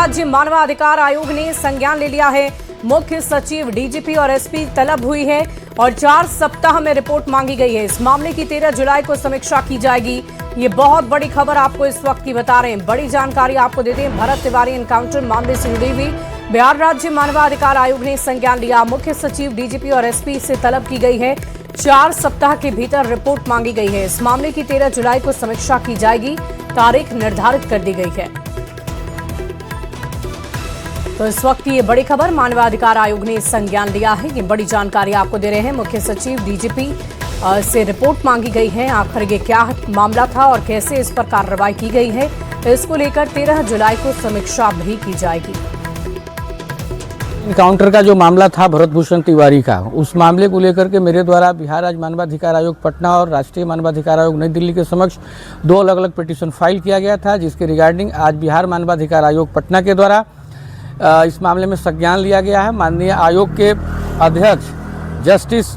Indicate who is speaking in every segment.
Speaker 1: राज्य मानवाधिकार आयोग ने संज्ञान ले लिया है। मुख्य सचिव, डीजीपी और एसपी तलब हुई है और 4 सप्ताह में रिपोर्ट मांगी गई है। इस मामले की 13 जुलाई को समीक्षा की जाएगी। ये बहुत बड़ी खबर आपको इस वक्त की बता रहे हैं। बड़ी जानकारी आपको देते हैं। भरत तिवारी एनकाउंटर मामले से जुड़ी हुई बिहार राज्य मानवाधिकार आयोग ने संज्ञान लिया। मुख्य सचिव, डीजीपी और एसपी से तलब की गई है। 4 सप्ताह के भीतर रिपोर्ट मांगी गई है। इस मामले की 13 जुलाई को समीक्षा की जाएगी। तारीख निर्धारित कर दी गई है। तो इस वक्त ये बड़ी खबर, मानवाधिकार आयोग ने संज्ञान लिया है। ये बड़ी जानकारी आपको दे रहे हैं। मुख्य सचिव, डीजीपी से रिपोर्ट मांगी गई है। आखिर ये क्या मामला था और कैसे इस पर कार्रवाई की गई है, इसको लेकर 13 जुलाई को समीक्षा भी की जाएगी।
Speaker 2: एनकाउंटर का जो मामला था भरत भूषण तिवारी का, उस मामले को लेकर के मेरे द्वारा बिहार राज्य मानवाधिकार आयोग पटना और राष्ट्रीय मानवाधिकार आयोग नई दिल्ली के समक्ष 2 अलग अलग पिटीशन फाइल किया गया था, जिसके रिगार्डिंग आज बिहार मानवाधिकार आयोग पटना के द्वारा इस मामले में संज्ञान लिया गया है। माननीय आयोग के अध्यक्ष जस्टिस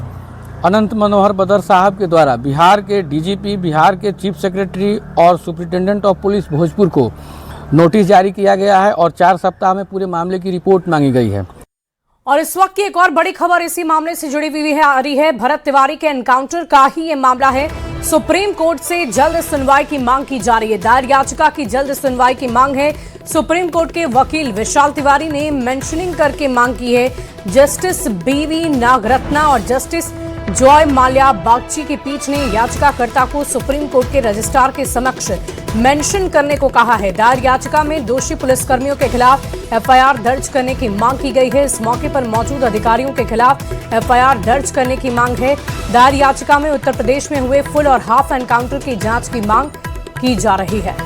Speaker 2: अनंत मनोहर बदर साहब के द्वारा बिहार के डीजीपी, बिहार के चीफ सेक्रेटरी और सुप्रिंटेंडेंट ऑफ पुलिस भोजपुर को नोटिस जारी किया गया है और 4 सप्ताह में पूरे मामले की रिपोर्ट मांगी गई है।
Speaker 1: और इस वक्त की एक और बड़ी खबर इसी मामले से जुड़ी हुई है आ रही है। भरत तिवारी के एनकाउंटर का ही ये मामला है। सुप्रीम कोर्ट से जल्द सुनवाई की मांग की जा रही है। दायर याचिका की जल्द सुनवाई की मांग है। सुप्रीम कोर्ट के वकील विशाल तिवारी ने मेंशनिंग करके मांग की है। जस्टिस बीवी नागरत्ना और जस्टिस जॉय माल्या बागची की पीठ ने याचिकाकर्ता को सुप्रीम कोर्ट के रजिस्ट्रार के समक्ष मेंशन करने को कहा है। दायर याचिका में दोषी पुलिसकर्मियों के खिलाफ एफआईआर दर्ज करने की मांग की गई है। इस मौके पर मौजूद अधिकारियों के खिलाफ एफआईआर दर्ज करने की मांग है। दायर याचिका में उत्तर प्रदेश में हुए फुल और हाफ एनकाउंटर की जांच की मांग की जा रही है।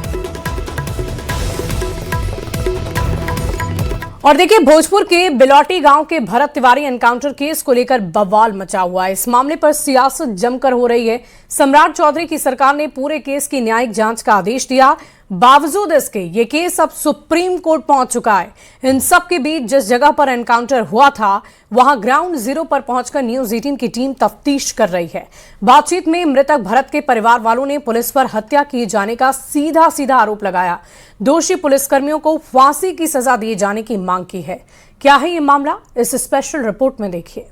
Speaker 1: और देखिए, भोजपुर के बिलौटी गांव के भरत तिवारी एनकाउंटर केस को लेकर बवाल मचा हुआ है। इस मामले पर सियासत जमकर हो रही है। सम्राट चौधरी की सरकार ने पूरे केस की न्यायिक जांच का आदेश दिया। बावजूद इसके ये केस अब सुप्रीम कोर्ट पहुंच चुका है। इन सब के बीच जिस जगह पर एनकाउंटर हुआ था वहां ग्राउंड जीरो पर पहुंचकर न्यूज 18 की टीम तफ्तीश कर रही है। बातचीत में मृतक भरत के परिवार वालों ने पुलिस पर हत्या किए जाने का सीधा सीधा आरोप लगाया। दोषी पुलिसकर्मियों को फांसी की सजा दिए जाने की मांग की है। क्या है ये मामला, इस स्पेशल रिपोर्ट में देखिए।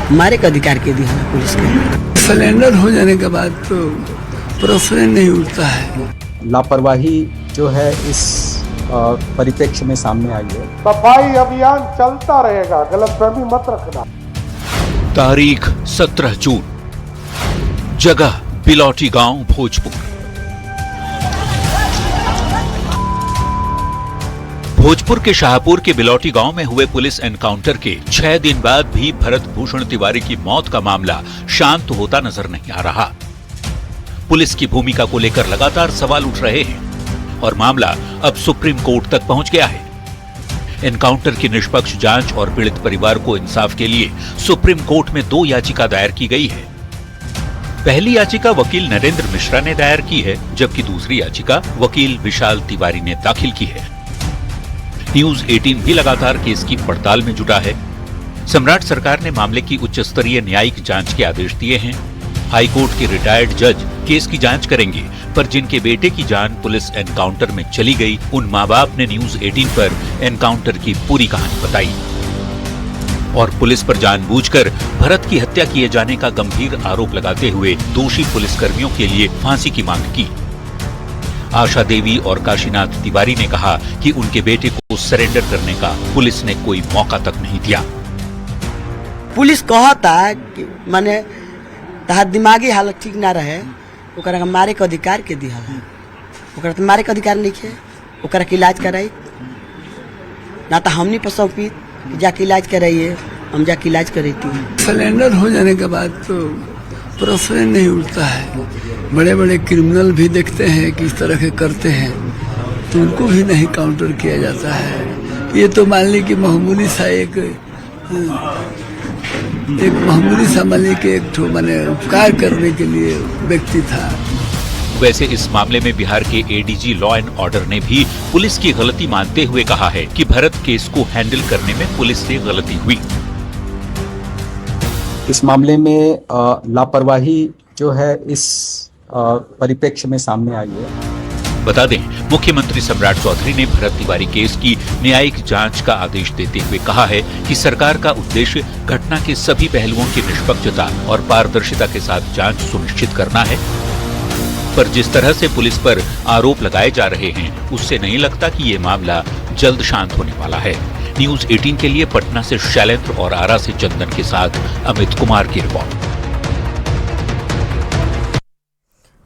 Speaker 3: हमारे का अधिकार के दिया है पुलिस के।
Speaker 4: सरेंडर हो जाने के बाद तो प्रश्न नहीं उठता है।
Speaker 5: लापरवाही जो है इस परिप्रेक्ष्य में सामने आई है।
Speaker 6: सफाई अभियान चलता रहेगा, गलतफहमी मत रखना।
Speaker 7: तारीख 17 जून, जगह बिलौटी गांव, भोजपुर। भोजपुर के शाहपुर के बिलौटी गांव में हुए पुलिस एनकाउंटर के 6 दिन बाद भी भरत भूषण तिवारी की मौत का मामला शांत होता नजर नहीं आ रहा। पुलिस की भूमिका को लेकर लगातार सवाल उठ रहे हैं और मामला अब सुप्रीम कोर्ट तक पहुंच गया है। एनकाउंटर की निष्पक्ष जांच और पीड़ित परिवार को इंसाफ के लिए सुप्रीम कोर्ट में 2 याचिका दायर की गई है। पहली याचिका वकील नरेंद्र मिश्रा ने दायर की है, जबकि दूसरी याचिका वकील विशाल तिवारी ने दाखिल की है। न्यूज 18 भी लगातार केस की पड़ताल में जुटा है। सम्राट सरकार ने मामले की उच्च स्तरीय न्यायिक जांच के आदेश दिए हैं। हाईकोर्ट के रिटायर्ड जज केस की जांच करेंगे, पर जिनके बेटे की जान पुलिस एनकाउंटर में चली गई, उन मां बाप ने न्यूज 18 पर एनकाउंटर की पूरी कहानी बताई और पुलिस पर जानबूझकर भरत की हत्या किए जाने का गंभीर आरोप लगाते हुए दोषी पुलिसकर्मियों के लिए फांसी की मांग की। आशा देवी और काशीनाथ तिवारी ने कहा कि उनके बेटे को सरेंडर करने का पुलिस ने कोई मौका तक नहीं दिया।
Speaker 3: पुलिस कहता कि माने तहार दिमागी हालत ठीक ना रहे, ओकरा के मारे के अधिकार के दिया है। ओकरा तो मारे के अधिकार नहीं है, ओकरा के इलाज कराई ना तो हमनी पर सौंपी कि जाके इलाज कराइए, हम जाके इलाज कराती हूँ।
Speaker 4: सरेंडर हो जाने के बाद तो प्रश्न नहीं उठता है। बड़े बड़े क्रिमिनल भी देखते हैं कि इस तरह के करते हैं तो उनको भी नहीं काउंटर किया जाता है। ये तो मान ली कि मामूली सा एक मामूली सा मान ली कि एक ठो माने उपकार करने के लिए व्यक्ति था।
Speaker 7: वैसे इस मामले में बिहार के एडीजी लॉ एंड ऑर्डर ने भी पुलिस की गलती मानते हुए कहा है कि भरत केस को हैंडल करने में पुलिस से गलती हुई।
Speaker 5: इस मामले में लापरवाही जो है इस परिप्रेक्ष्य में सामने आई है।
Speaker 7: बता दें, मुख्यमंत्री सम्राट चौधरी ने भरत तिवारी केस की न्यायिक जांच का आदेश देते हुए कहा है कि सरकार का उद्देश्य घटना के सभी पहलुओं की निष्पक्षता और पारदर्शिता के साथ जांच सुनिश्चित करना है। पर जिस तरह से पुलिस पर आरोप लगाए जा रहे हैं, उससे नहीं लगता कि ये मामला जल्द शांत होने वाला है। न्यूज 18 के लिए पटना से शैलेंद्र और आरा से चंदन के साथ अमित कुमार की रिपोर्ट।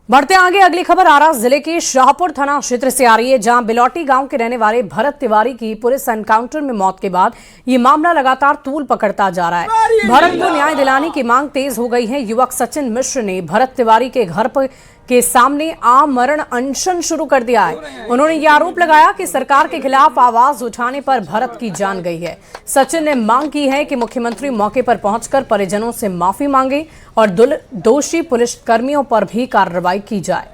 Speaker 1: बढ़ते आगे, अगली खबर आरा जिले के शाहपुर थाना क्षेत्र से आ रही है, जहां बिलौटी गांव के रहने वाले भरत तिवारी की पुलिस एनकाउंटर में मौत के बाद ये मामला लगातार तूल पकड़ता जा रहा है। भरत को न्याय दिलाने की मांग तेज हो गई है। युवक सचिन मिश्र ने भरत तिवारी के घर पर के सामने आमरण अनशन शुरू कर दिया है। उन्होंने ये आरोप लगाया कि सरकार के खिलाफ आवाज उठाने पर भरत की जान गई है। सचिन ने मांग की है कि मुख्यमंत्री मौके पर पहुंचकर परिजनों से माफी मांगे और दोषी पुलिस कर्मियों पर भी कार्रवाई की जाए।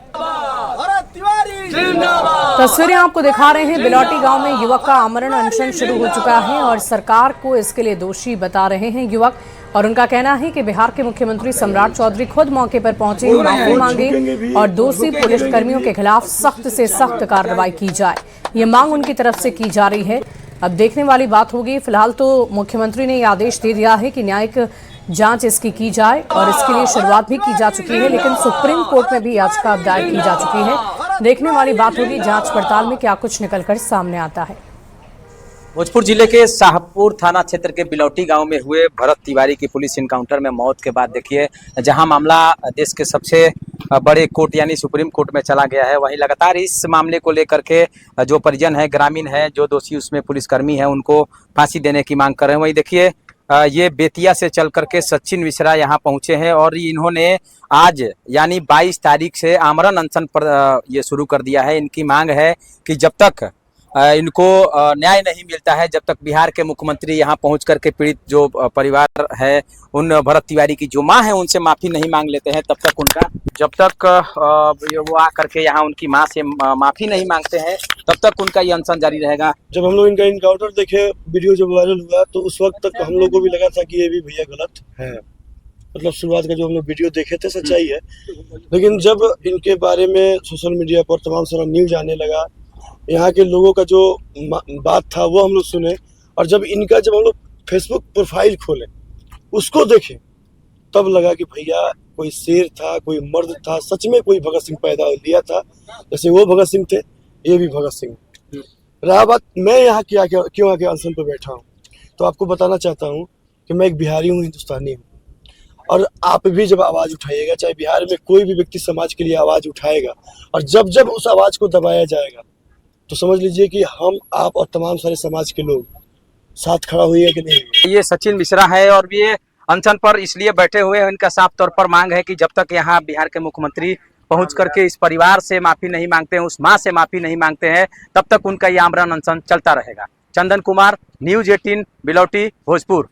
Speaker 1: तस्वीरें आपको दिखा रहे हैं। बिलौटी गांव में युवक का आमरण अनशन शुरू हो चुका है और सरकार को इसके लिए दोषी बता रहे हैं युवक, और उनका कहना है कि बिहार के मुख्यमंत्री सम्राट चौधरी खुद मौके पर पहुंचे, माफी मांगे और दोषी पुलिस कर्मियों के खिलाफ सख्त से सख्त कार्रवाई की जाए। ये मांग उनकी तरफ से की जा रही है। अब देखने वाली बात होगी। फिलहाल तो मुख्यमंत्री ने ये आदेश दे दिया है कि न्यायिक जांच इसकी की जाए और इसके लिए शुरुआत भी की जा चुकी है, लेकिन सुप्रीम कोर्ट में भी याचिका दायर की जा चुकी है। देखने वाली बात होगी जांच पड़ताल में क्या कुछ निकलकर सामने आता है।
Speaker 8: भोजपुर जिले के शाहपुर थाना क्षेत्र के बिलौटी गांव में हुए भरत तिवारी की पुलिस इनकाउंटर में मौत के बाद देखिए, जहां मामला देश के सबसे बड़े कोर्ट यानी सुप्रीम कोर्ट में चला गया है, वहीं लगातार इस मामले को लेकर के जो परिजन है, ग्रामीण है, जो दोषी उसमें पुलिसकर्मी है, उनको फांसी देने की मांग कर रहे हैं। वहीं देखिए, ये बेतिया से चल करके सचिन मिश्रा यहाँ पहुंचे हैं और इन्होंने आज यानी 22 तारीख से आमरण अनशन पर ये शुरू कर दिया है। इनकी मांग है कि जब तक इनको न्याय नहीं मिलता है, जब तक बिहार के मुख्यमंत्री यहाँ पहुंच करके पीड़ित जो परिवार है, उन भरत तिवारी की जो माँ है, उनसे माफ़ी नहीं मांग लेते हैं, तब तक उनका जब तक वो आ करके यहाँ उनकी माँ से माफ़ी नहीं मांगते हैं, तब तक उनका ये अनशन जारी रहेगा।
Speaker 9: जब हम लोग इनका इनकाउंटर देखे, वीडियो जब वायरल हुआ, तो उस वक्त तक हम लोग को भी लगा था कि ये भी भैया गलत है। मतलब शुरुआत का जो हम लोग वीडियो देखे थे सच्चाई है, लेकिन जब इनके बारे में सोशल मीडिया पर तमाम सारा न्यूज आने लगा, यहाँ के लोगों का जो बात था वो हम लोग सुने, और जब हम लोग फेसबुक प्रोफाइल खोले, उसको देखे, तब लगा कि भैया कोई शेर था, कोई मर्द था, सच में कोई भगत सिंह पैदा लिया था। जैसे वो भगत सिंह थे, ये भी भगत सिंह। रहा बात मैं यहाँ क्यों आके अनशन पर बैठा हूँ, तो आपको बताना चाहता हूँ कि मैं एक बिहारी हूँ, हिंदुस्तानी हूँ, और आप भी जब आवाज़ उठाइएगा, चाहे बिहार में कोई भी व्यक्ति समाज के लिए आवाज़ उठाएगा, और जब जब उस आवाज़ को दबाया जाएगा, तो समझ लीजिए कि हम, आप और तमाम सारे समाज के लोग साथ खड़ा हुए कि नहीं।
Speaker 8: ये सचिन मिश्रा है और ये अनशन पर इसलिए बैठे हुए हैं। इनका साफ तौर पर मांग है कि जब तक यहाँ बिहार के मुख्यमंत्री पहुंच करके इस परिवार से माफी नहीं मांगते हैं, उस माँ से माफी नहीं मांगते हैं, तब तक उनका ये आमरण अनशन चलता रहेगा। चंदन कुमार, न्यूज 18, बिलौटी, भोजपुर।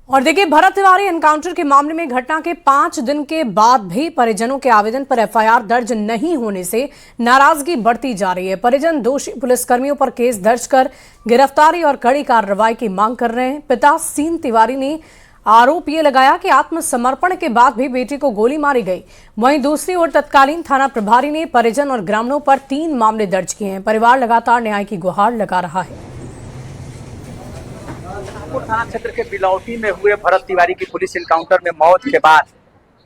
Speaker 1: और देखिए, भरत तिवारी एनकाउंटर के मामले में घटना के 5 दिन के बाद भी परिजनों के आवेदन पर एफआईआर दर्ज नहीं होने से नाराजगी बढ़ती जा रही है। परिजन दोषी पुलिसकर्मियों पर केस दर्ज कर गिरफ्तारी और कड़ी कार्रवाई की मांग कर रहे हैं। पिता सीन तिवारी ने आरोप ये लगाया कि आत्मसमर्पण के बाद भी बेटी को गोली मारी गई। वहीं दूसरी ओर तत्कालीन थाना प्रभारी ने परिजन और ग्रामीणों पर 3 मामले दर्ज किए हैं। परिवार लगातार न्याय की गुहार लगा रहा है।
Speaker 8: थाना क्षेत्र के बिलौटी में हुए भरत तिवारी की पुलिस इनकाउंटर में मौत के बाद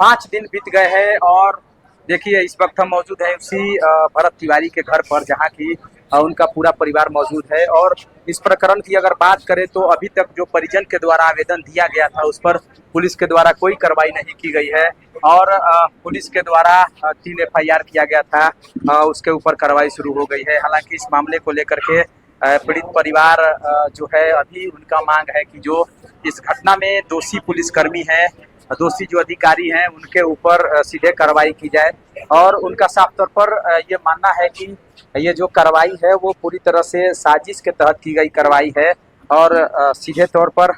Speaker 8: 5 दिन बीत गए हैं और देखिए, इस वक्त हम मौजूद हैं उसी भरत तिवारी के घर पर, जहां की उनका पूरा परिवार मौजूद है। और इस प्रकरण की अगर बात करें तो अभी तक जो परिजन के द्वारा आवेदन दिया गया था, उस पर पुलिस के द्वारा कोई कार्रवाई नहीं की गई है और पुलिस के द्वारा 3 एफआईआर किया गया था, उसके ऊपर कार्रवाई शुरू हो गई है। हालांकि इस मामले को लेकर के पीड़ित परिवार जो है, अभी उनका मांग है कि जो इस घटना में दोषी पुलिसकर्मी हैं, दोषी जो अधिकारी हैं, उनके ऊपर सीधे कार्रवाई की जाए। और उनका साफ तौर पर ये मानना है कि ये जो कार्रवाई है वो पूरी तरह से साजिश के तहत की गई कार्रवाई है। और सीधे तौर पर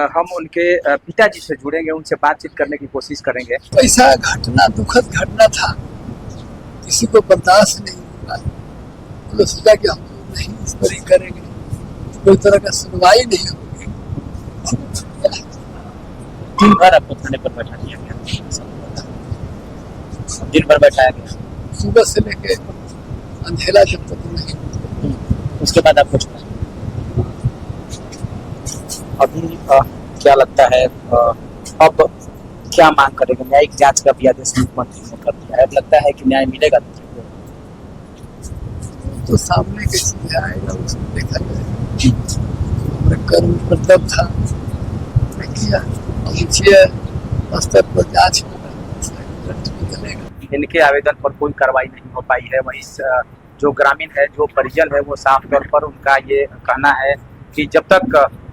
Speaker 8: हम उनके पिताजी से जुड़ेंगे, उनसे बातचीत करने की कोशिश करेंगे।
Speaker 4: ऐसा घटना, दुखद घटना था, किसी को बर्दाश्त नहीं हुआ, तो सोचा कि हम नहीं इस पर ही करेंगे, कोई तरह का सुनवाई नहीं होगी।
Speaker 8: 3 बार आपको थाने पर बैठा दिया गया।
Speaker 5: दिन भर बैठाया गया?
Speaker 4: सुबह से लेके अंधेरा जब तक नहीं।
Speaker 5: उसके बाद आपको छोड़ा। अभी क्या लगता है अब क्या मांग करेंगे? न्यायिक जांच का भी आदेश मुख्यमंत्री ने कर दिया है, अब लगता है कि न्याय मिलेगा?
Speaker 4: तो सामने की चीज आएगा, उसको देखा जाएगा। कर्म मतलब था मैं किया, अब स्तर पर जांच निकलेगा।
Speaker 8: इनके आवेदन पर कोई कार्रवाई नहीं हो पाई है। वहीं जो ग्रामीण है, जो परिजन है, वो साफ तौर पर उनका ये कहना है कि जब तक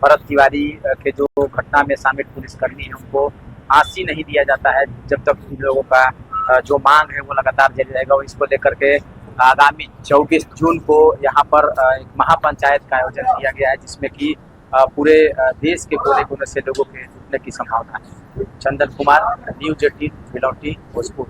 Speaker 8: भरत तिवारी के जो घटना में शामिल पुलिसकर्मी है उनको फांसी नहीं दिया जाता है, जब तक इन लोगों का जो मांग है वो लगातार जारी रहेगा। इसको लेकर के आगामी 24 जून को यहाँ पर एक महापंचायत का आयोजन किया गया है, जिसमें कि पूरे देश के कोने कोने से लोगों के जुटने की संभावना है। चंदन कुमार, न्यूज 18, बिलौटी, भोजपुर।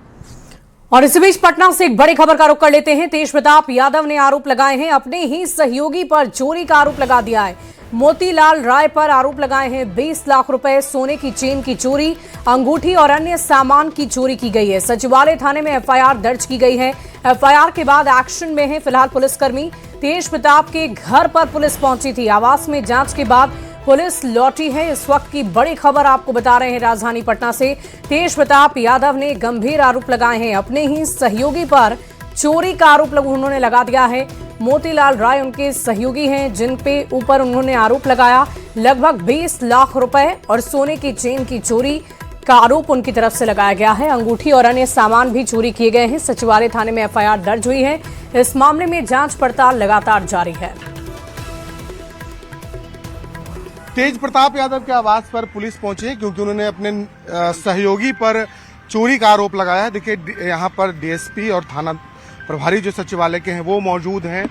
Speaker 1: और इसी बीच पटना से एक बड़ी खबर का रुख कर लेते हैं। तेज प्रताप यादव ने आरोप लगाए हैं, अपने ही सहयोगी पर चोरी का आरोप लगा दिया है। मोतीलाल राय पर आरोप लगाए हैं 20 लाख रुपए सोने की चेन की चोरी, अंगूठी और अन्य सामान की चोरी की गई है। सचिवालय थाने में एफआईआर दर्ज की गई है। एफआईआर के बाद एक्शन में है फिलहाल पुलिसकर्मी। तेज प्रताप के घर पर पुलिस पहुंची थी। आवास में जांच के बाद पुलिस लौटी है। इस वक्त की बड़ी खबर आपको बता रहे हैं राजधानी पटना से। तेज प्रताप यादव ने गंभीर आरोप लगाए हैं, अपने ही सहयोगी पर चोरी का आरोप उन्होंने लगा दिया है। मोतीलाल राय उनके सहयोगी हैं, जिन पे ऊपर उन्होंने आरोप लगाया। लगभग 20 लाख रुपए और सोने की चेन की चोरी का आरोप उनकी तरफ से लगाया गया है। अंगूठी और अन्य सामान भी चोरी किए गए हैं। सचिवालय थाने में एफआईआर दर्ज हुई है। इस मामले में जांच पड़ताल लगातार जारी है।
Speaker 6: तेज प्रताप यादव के आवास पर पुलिस पहुंची है क्योंकि उन्होंने अपने सहयोगी पर चोरी का आरोप लगाया है। देखिए यहाँ पर डीएसपी और थाना प्रभारी जो सचिवालय के हैं वो मौजूद हैं।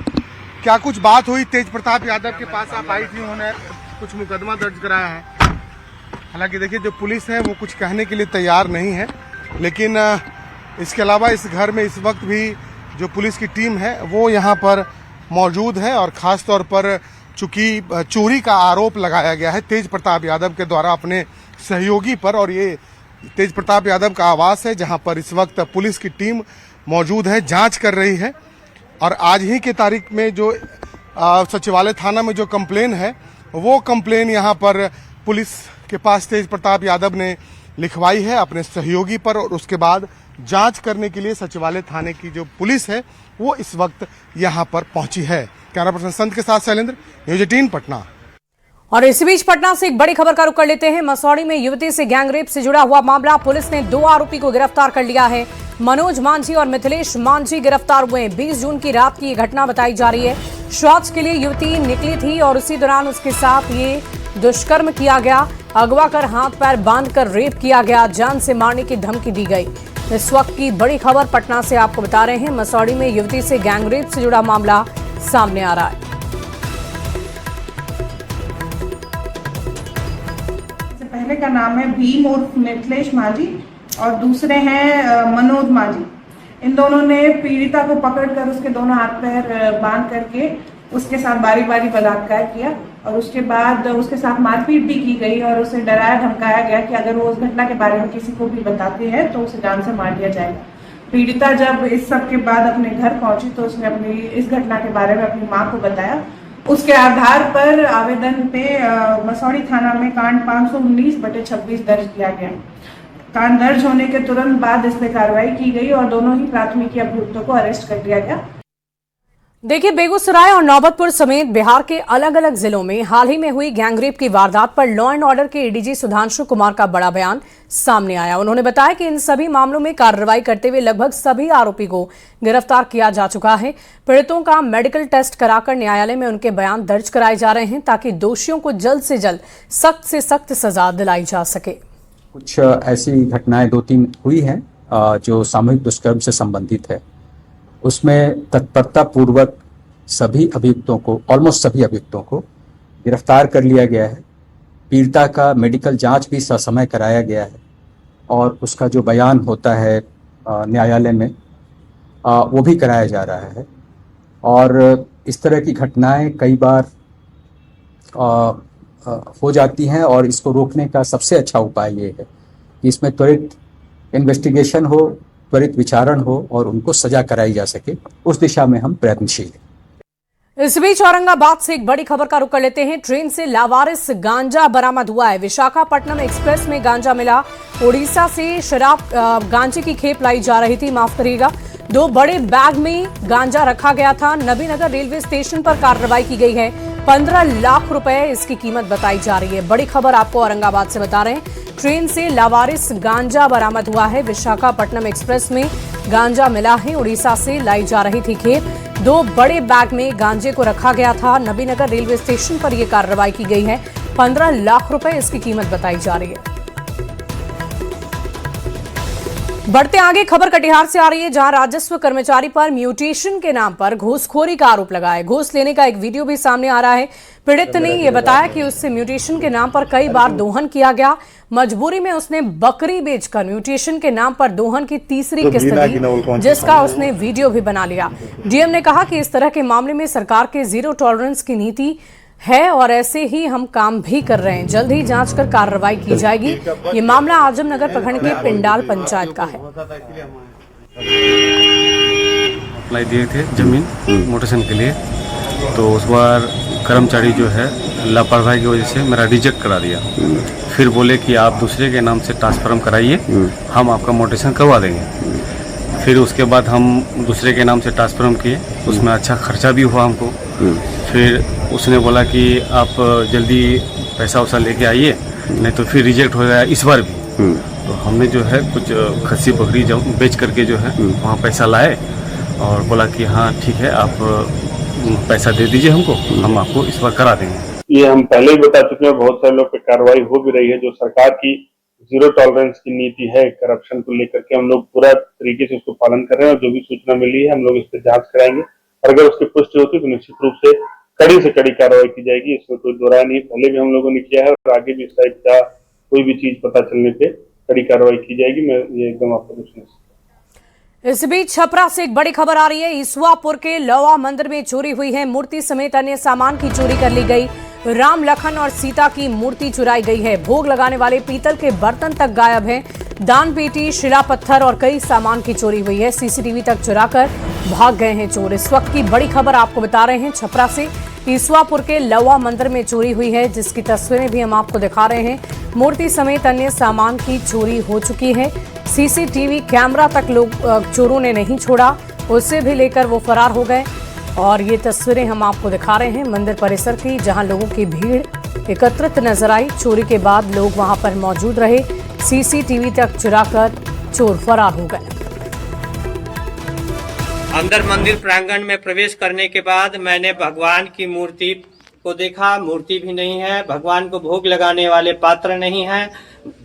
Speaker 6: क्या कुछ बात हुई? तेज प्रताप यादव के पास आप आई थी, उन्होंने कुछ मुकदमा दर्ज कराया है। हालांकि देखिए जो पुलिस है वो कुछ कहने के लिए तैयार नहीं है, लेकिन इसके अलावा इस घर में इस वक्त भी जो पुलिस की टीम है वो यहाँ पर मौजूद है। और ख़ास तौर पर चूंकि चोरी का आरोप लगाया गया है तेज प्रताप यादव के द्वारा अपने सहयोगी पर, और ये तेज प्रताप यादव का आवास है जहाँ पर इस वक्त पुलिस की टीम मौजूद है, जांच कर रही है। और आज ही की तारीख में जो सचिवालय थाना में जो कंप्लेन है वो कंप्लेन यहाँ पर पुलिस के पास तेज प्रताप यादव ने लिखवाई है अपने सहयोगी पर, और उसके बाद जांच करने के लिए सचिवालय थाने की जो पुलिस है वो इस वक्त यहाँ पर पहुंची है। कैमरा पर्सन संत के साथ शैलेंद्र, न्यूज 18 पटना।
Speaker 1: और इसी बीच पटना से एक बड़ी खबर का रुख कर लेते हैं। मसौड़ी में युवती से गैंगरेप से जुड़ा हुआ मामला, पुलिस ने 2 आरोपी को गिरफ्तार कर लिया है। मनोज मांझी और मिथिलेश मांझी गिरफ्तार हुए हैं। 20 जून की रात की ये घटना बताई जा रही है। शौच के लिए युवती निकली थी और उसी दौरान उसके साथ ये दुष्कर्म किया गया। अगवा कर हाथ पैर बांधकर रेप किया गया, जान से मारने की धमकी दी गई। इस वक्त की बड़ी खबर पटना से आपको बता रहे हैं। मसौड़ी में युवती से गैंगरेप से जुड़ा मामला सामने आ रहा है।
Speaker 10: पहले का नाम है भीम उर्फ मिथिलेश मांझी और दूसरे हैं मनोज मांझी। इन दोनों ने पीड़िता को पकड़कर उसके दोनों हाथ पैर बांध करके उसके साथ बारी बारी बलात्कार किया और उसके बाद उसके साथ मारपीट भी की गई और उसे डराया धमकाया गया कि अगर वो उस घटना के बारे में किसी को भी बताते हैं तो उसे जान से मार दिया जाएगा। पीड़िता जब इस सब के बाद अपने घर पहुंची तो उसने अपनी इस घटना के बारे में अपनी मां को बताया। उसके आधार पर आवेदन पे मसौड़ी थाना में कांड 519/26 दर्ज किया गया। कांड दर्ज होने के तुरंत बाद इस पर कार्रवाई की गई और दोनों ही प्राथमिकी अभियुक्तों को अरेस्ट कर लिया गया।
Speaker 1: देखिए, बेगूसराय और नौबतपुर समेत बिहार के अलग अलग जिलों में हाल ही में हुई गैंगरेप की वारदात पर लॉ एंड ऑर्डर के एडीजी सुधांशु कुमार का बड़ा बयान सामने आया। उन्होंने बताया कि इन सभी मामलों में कार्रवाई करते हुए लगभग सभी आरोपी को गिरफ्तार किया जा चुका है। पीड़ितों का मेडिकल टेस्ट कराकर न्यायालय में उनके बयान दर्ज कराए जा रहे हैं ताकि दोषियों को जल्द से जल्द सख्त से सख्त सजा दिलाई जा सके।
Speaker 5: कुछ ऐसी घटनाएं 2-3 हुई हैं जो सामूहिक दुष्कर्म से संबंधित है। उसमें तत्परता पूर्वक सभी अभियुक्तों को, ऑलमोस्ट सभी अभियुक्तों को गिरफ्तार कर लिया गया है। पीड़िता का मेडिकल जांच भी ससमय कराया गया है और उसका जो बयान होता है न्यायालय में वो भी कराया जा रहा है। और इस तरह की घटनाएं कई बार हो जाती हैं और इसको रोकने का सबसे अच्छा उपाय ये है कि इसमें त्वरित इन्वेस्टिगेशन हो, त्वरित विचारण हो और उनको सजा कराई जा सके, उस दिशा में हम प्रयत्नशील हैं।
Speaker 1: इस बीच औरंगाबाद से एक बड़ी खबर का रुख कर लेते हैं। ट्रेन से लावारिस गांजा बरामद हुआ है। विशाखापट्टनम एक्सप्रेस में गांजा मिला। उड़ीसा से शराब गांजे की खेप लाई जा रही थी, माफ करिएगा। 2 बड़े बैग में गांजा रखा गया था। नबीनगर रेलवे स्टेशन पर कार्रवाई की गई है। 15 लाख रुपए इसकी कीमत बताई जा रही है। बड़ी खबर आपको औरंगाबाद से बता रहे हैं। ट्रेन से लावारिस गांजा बरामद हुआ है। विशाखापट्टनम एक्सप्रेस में गांजा मिला है। उड़ीसा से लाई जा रही थी खेप। 2 बड़े बैग में गांजे को रखा गया था। नबीनगर रेलवे स्टेशन पर यह कार्रवाई की गई है। 15 लाख रुपए इसकी कीमत बताई जा रही है। बढ़ते आगे, खबर कटिहार से आ रही है, जहां राजस्व कर्मचारी पर म्यूटेशन के नाम पर घूसखोरी का आरोप लगा है। घूस लेने का एक वीडियो भी सामने आ रहा है। पीड़ित ने यह बताया कि उससे म्यूटेशन के नाम पर कई बार दोहन किया गया। मजबूरी में उसने बकरी बेचकर म्यूटेशन के नाम पर दोहन की तीसरी किस्त दी, जिसका उसने वीडियो भी बना लिया। डीएम ने कहा कि इस तरह के मामले में सरकार के जीरो टॉलरेंस की नीति है और ऐसे ही हम काम भी कर रहे हैं। जल्द ही जांच कर कार्रवाई की जाएगी। ये मामला आजमनगर प्रखंड के पिंडाल पंचायत का है।
Speaker 11: अप्लाई दिए थे जमीन मोटेशन के लिए, तो उस बार कर्मचारी जो है लापरवाही की वजह से मेरा रिजेक्ट करा दिया। फिर बोले कि आप दूसरे के नाम से ट्रांसफर कराइए, हम आपका मोटेशन करवा देंगे। फिर उसके बाद हम दूसरे के नाम से ट्रांसफर किए, उसमें अच्छा खर्चा भी हुआ हमको। फिर उसने बोला कि आप जल्दी पैसा वैसा लेके आइए, नहीं तो फिर रिजेक्ट हो गया इस बार भी। तो हमने जो है कुछ खस्सी बकरी बेच करके जो है वहाँ पैसा लाए और बोला कि हाँ ठीक है, आप पैसा दे दीजिए हमको, हम आपको इस बार करा देंगे।
Speaker 12: ये हम पहले ही बता चुके हैं, बहुत सारे लोग पे कार्रवाई हो भी रही है। जो सरकार की जीरो टॉलरेंस की नीति है करप्शन को लेकर के, हम लोग पूरा तरीके से उसको पालन कर रहे हैं और जो भी सूचना मिली है हम लोग इस पर जांच कराएंगे और अगर उसकी पुष्टि होती है तो निश्चित रूप से कड़ी से कड़ी कार्रवाई की जाएगी। इसमें कोई दो राय नहीं, पहले भी हम लोगों ने किया है और आगे भी इस टाइप का कोई भी चीज पता चलने पे कड़ी कार्रवाई की जाएगी। मैं ये एकदम आपको विश्वास।
Speaker 1: इस बीच छपरा से एक बड़ी खबर आ रही है। ईसवापुर के लवा मंदिर में चोरी हुई है। मूर्ति समेत अन्य सामान की चोरी कर ली गई। राम, लखन और सीता की मूर्ति चुराई गई है। भोग लगाने वाले पीतल के बर्तन तक गायब हैं। दान पेटी, शिला पत्थर और कई सामान की चोरी हुई है। सीसीटीवी तक चुराकर भाग गए हैं चोर। इस वक्त की बड़ी खबर आपको बता रहे हैं। छपरा से ईसवापुर के लवा मंदिर में चोरी हुई है, जिसकी तस्वीरें भी हम आपको दिखा रहे हैं। मूर्ति समेत अन्य सामान की चोरी हो चुकी है। सीसीटीवी कैमरा तक चोरों ने नहीं छोड़ा, उसे भी लेकर वो फरार हो गए। और ये तस्वीरें हम आपको दिखा रहे हैं मंदिर परिसर की, जहां लोगों की भीड़ एकत्रित नजर आई। चोरी के बाद लोग वहां पर मौजूद रहे। सीसीटीवी तक चुराकर चोर फरार हो गए।
Speaker 13: अंदर मंदिर प्रांगण में प्रवेश करने के बाद मैंने भगवान की मूर्ति को देखा। मूर्ति भी नहीं है, भगवान को भोग लगाने वाले पात्र नहीं है,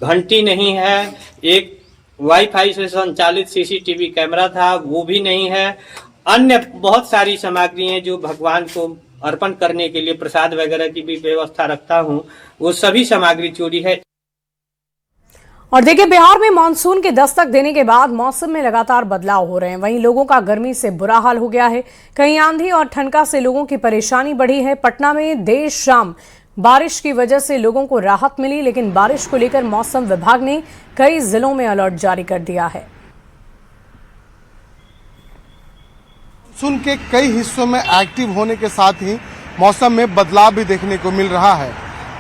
Speaker 13: घंटी नहीं है, एक वाईफाई से संचालित सीसीटीवी कैमरा था वो भी नहीं है। अन्य बहुत सारी सामग्री हैं जो भगवान को अर्पण करने के लिए प्रसाद वगैरह की भी व्यवस्था रखता हूँ, वो सभी सामग्री चोरी है।
Speaker 1: और देखिए, बिहार में मानसून के दस्तक देने के बाद मौसम में लगातार बदलाव हो रहे हैं। वहीं लोगों का गर्मी से बुरा हाल हो गया है। कहीं आंधी और ठनका से लोगों की परेशानी बढ़ी है। पटना में देर शाम बारिश की वजह से लोगों को राहत मिली, लेकिन बारिश को लेकर मौसम विभाग ने कई जिलों में अलर्ट जारी कर दिया है।
Speaker 6: मानसून के कई हिस्सों में एक्टिव होने के साथ ही मौसम में बदलाव भी देखने को मिल रहा है।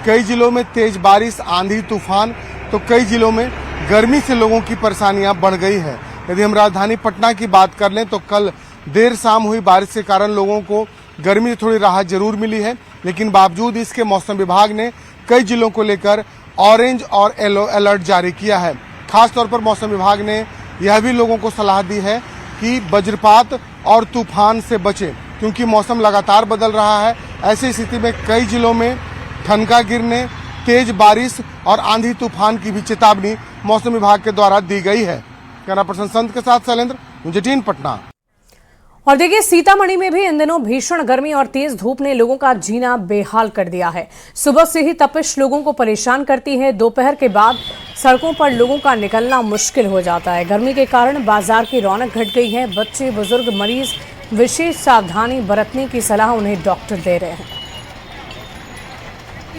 Speaker 6: कई जिलों में तेज बारिश, आंधी, तूफान, तो कई जिलों में गर्मी से लोगों की परेशानियां बढ़ गई है। यदि हम राजधानी पटना की बात कर लें तो कल देर शाम हुई बारिश के कारण लोगों को गर्मी से थोड़ी राहत जरूर मिली है, लेकिन बावजूद इसके मौसम विभाग ने कई जिलों को लेकर ऑरेंज और येलो अलर्ट जारी किया है। खासतौर पर मौसम विभाग ने यह भी लोगों को सलाह दी है कि वज्रपात और तूफान से बचें, क्योंकि मौसम लगातार बदल रहा है। ऐसी स्थिति में कई जिलों में ठनका गिरने, तेज बारिश और आंधी तूफान की भी चेतावनी मौसम विभाग के द्वारा दी गई है। कैमरा पर्सन संत के साथ शैलेंद्र, न्यूज़ 18 पटना।
Speaker 1: और देखिए, सीतामढ़ी में भी इन दिनों भीषण गर्मी और तेज धूप ने लोगों का जीना बेहाल कर दिया है। सुबह से ही तपिश लोगों को परेशान करती है। दोपहर के बाद सड़कों पर लोगों का निकलना मुश्किल हो जाता है। गर्मी के कारण बाजार की रौनक घट गई है। बच्चे, बुजुर्ग, मरीज विशेष सावधानी बरतने की सलाह उन्हें डॉक्टर दे रहे हैं।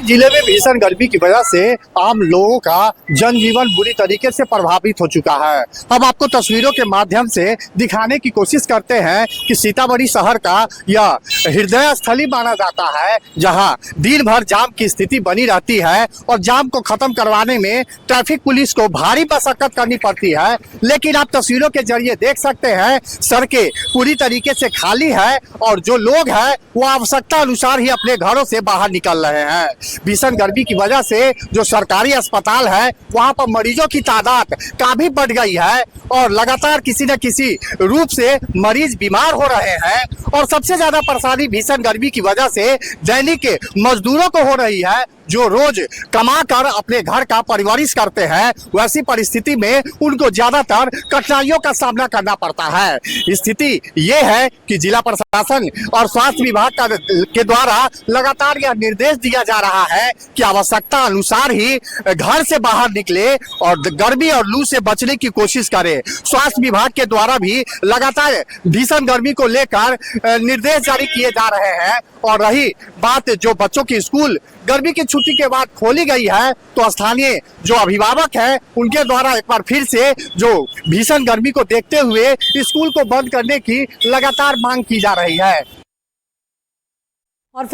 Speaker 14: जिले में भीषण गर्मी की वजह से आम लोगों का जनजीवन बुरी तरीके से प्रभावित हो चुका है। अब आपको तस्वीरों के माध्यम से दिखाने की कोशिश करते हैं कि सीतामढ़ी शहर का यह हृदय स्थली माना जाता है, जहां दिन भर जाम की स्थिति बनी रहती है और जाम को खत्म करवाने में ट्रैफिक पुलिस को भारी मशक्कत करनी पड़ती है। लेकिन आप तस्वीरों के जरिए देख सकते हैं सड़कें पूरी तरीके से खाली है और जो लोग हैं वो आवश्यकता अनुसार ही अपने घरों से बाहर निकल रहे हैं। भीषण गर्मी की वजह से जो सरकारी अस्पताल है वहां पर मरीजों की तादाद काफी बढ़ गई है और लगातार किसी न किसी रूप से मरीज बीमार हो रहे हैं। और सबसे ज्यादा परेशानी भीषण गर्मी की वजह से दैनिक मजदूरों को हो रही है, जो रोज कमा कर अपने घर का परवरिश करते हैं। वैसी परिस्थिति में उनको ज्यादातर कठिनाइयों का सामना करना पड़ता है। स्थिति ये है कि जिला प्रशासन और स्वास्थ्य विभाग के द्वारा लगातार यह निर्देश दिया जा रहा है कि आवश्यकता अनुसार ही घर से बाहर निकले और गर्मी और लू से बचने की कोशिश करें। स्वास्थ्य विभाग के द्वारा भी लगातार भीषण गर्मी को लेकर निर्देश जारी किए जा रहे हैं। और रही बात जो बच्चों की स्कूल गर्मी की छुट्टी के बाद खोली गई है, तो स्थानीय जो अभिभावक हैं उनके द्वारा एक बार फिर से जो भीषण गर्मी को देखते हुए स्कूल को बंद करने की लगातार मांग की जा रही है।